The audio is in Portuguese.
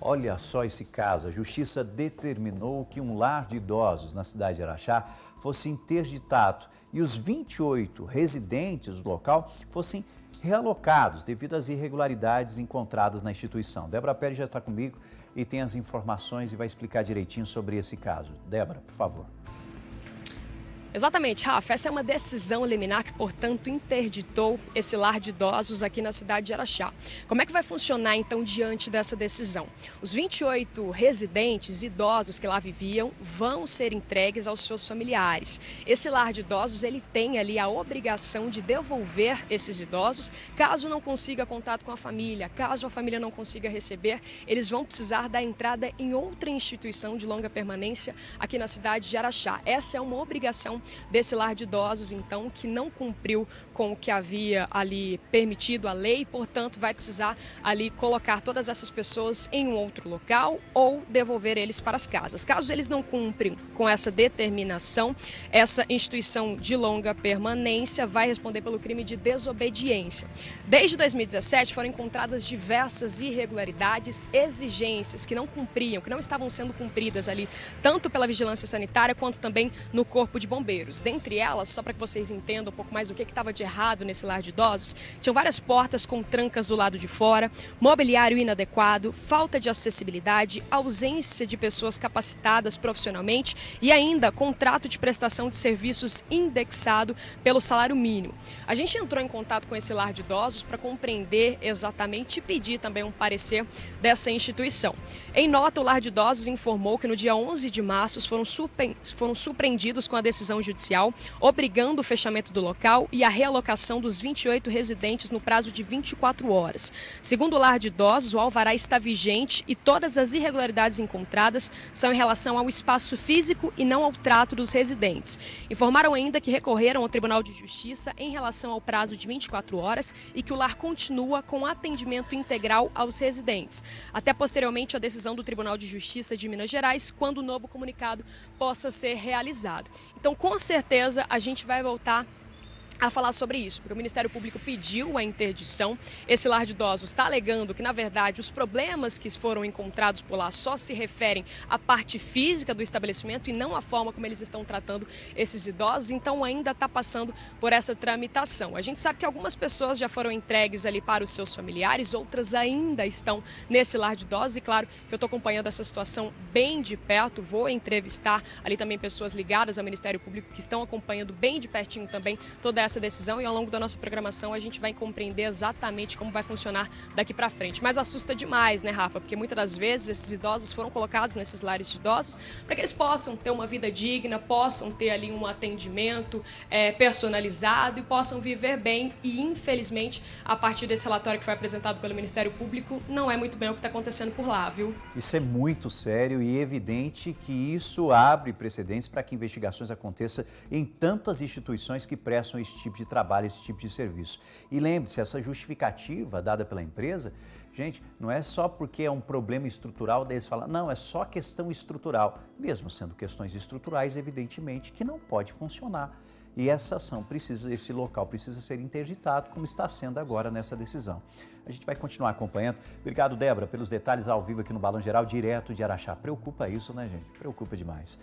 Olha só esse caso, a Justiça determinou que um lar de idosos na cidade de Araxá fosse interditado e os 28 residentes do local fossem realocados devido às irregularidades encontradas na instituição. Débora Pérez já está comigo e tem as informações e vai explicar direitinho sobre esse caso. Débora, por favor. Exatamente, Rafa. Essa é uma decisão liminar que, portanto, interditou esse lar de idosos aqui na cidade de Araxá. Como é que vai funcionar, então, diante dessa decisão? Os 28 residentes idosos que lá viviam vão ser entregues aos seus familiares. Esse lar de idosos, ele tem ali a obrigação de devolver esses idosos, caso não consiga contato com a família, caso a família não consiga receber, eles vão precisar da entrada em outra instituição de longa permanência aqui na cidade de Araxá. Essa é uma obrigação desse lar de idosos, então, que não cumpriu com o que havia ali permitido a lei, portanto, vai precisar ali colocar todas essas pessoas em um outro local ou devolver eles para as casas. Caso eles não cumprem com essa determinação, essa instituição de longa permanência vai responder pelo crime de desobediência. Desde 2017 foram encontradas diversas irregularidades, exigências que não cumpriam, que não estavam sendo cumpridas ali, tanto pela vigilância sanitária quanto também no corpo de bombeiros. Dentre elas, só para que vocês entendam um pouco mais o que estava de errado nesse lar de idosos, tinham várias portas com trancas do lado de fora, mobiliário inadequado, falta de acessibilidade, ausência de pessoas capacitadas profissionalmente e ainda contrato de prestação de serviços indexado pelo salário mínimo. A gente entrou em contato com esse lar de idosos para compreender exatamente e pedir também um parecer dessa instituição. Em nota, o lar de idosos informou que no dia 11 de março foram surpreendidos com a decisão judicial, obrigando o fechamento do local e a realocação dos 28 residentes no prazo de 24 horas. Segundo o lar de idosos, o alvará está vigente e todas as irregularidades encontradas são em relação ao espaço físico e não ao trato dos residentes. Informaram ainda que recorreram ao Tribunal de Justiça em relação ao prazo de 24 horas e que o lar continua com atendimento integral aos residentes, até posteriormente a decisão do Tribunal de Justiça de Minas Gerais, quando o novo comunicado possa ser realizado. Então, com certeza, a gente vai voltar a falar sobre isso, porque o Ministério Público pediu a interdição. Esse lar de idosos está alegando que, na verdade, os problemas que foram encontrados por lá só se referem à parte física do estabelecimento e não à forma como eles estão tratando esses idosos, então ainda está passando por essa tramitação. A gente sabe que algumas pessoas já foram entregues ali para os seus familiares, outras ainda estão nesse lar de idosos e, claro, que eu estou acompanhando essa situação bem de perto, vou entrevistar ali também pessoas ligadas ao Ministério Público que estão acompanhando bem de pertinho também toda essa decisão e ao longo da nossa programação a gente vai compreender exatamente como vai funcionar daqui para frente. Mas assusta demais, né, Rafa? Porque muitas das vezes esses idosos foram colocados nesses lares de idosos para que eles possam ter uma vida digna, possam ter ali um atendimento personalizado e possam viver bem e, infelizmente, a partir desse relatório que foi apresentado pelo Ministério Público, não é muito bem o que está acontecendo por lá, viu? Isso é muito sério e evidente que isso abre precedentes para que investigações aconteçam em tantas instituições que prestam esse tipo de trabalho, esse tipo de serviço. E lembre-se, essa justificativa dada pela empresa, gente, não é só porque é um problema estrutural, daí eles falam, não, é só questão estrutural. Mesmo sendo questões estruturais, evidentemente que não pode funcionar. E essa ação precisa, esse local precisa ser interditado, como está sendo agora nessa decisão. A gente vai continuar acompanhando. Obrigado, Débora, pelos detalhes ao vivo aqui no Balão Geral, direto de Araxá. Preocupa isso, né, gente? Preocupa demais.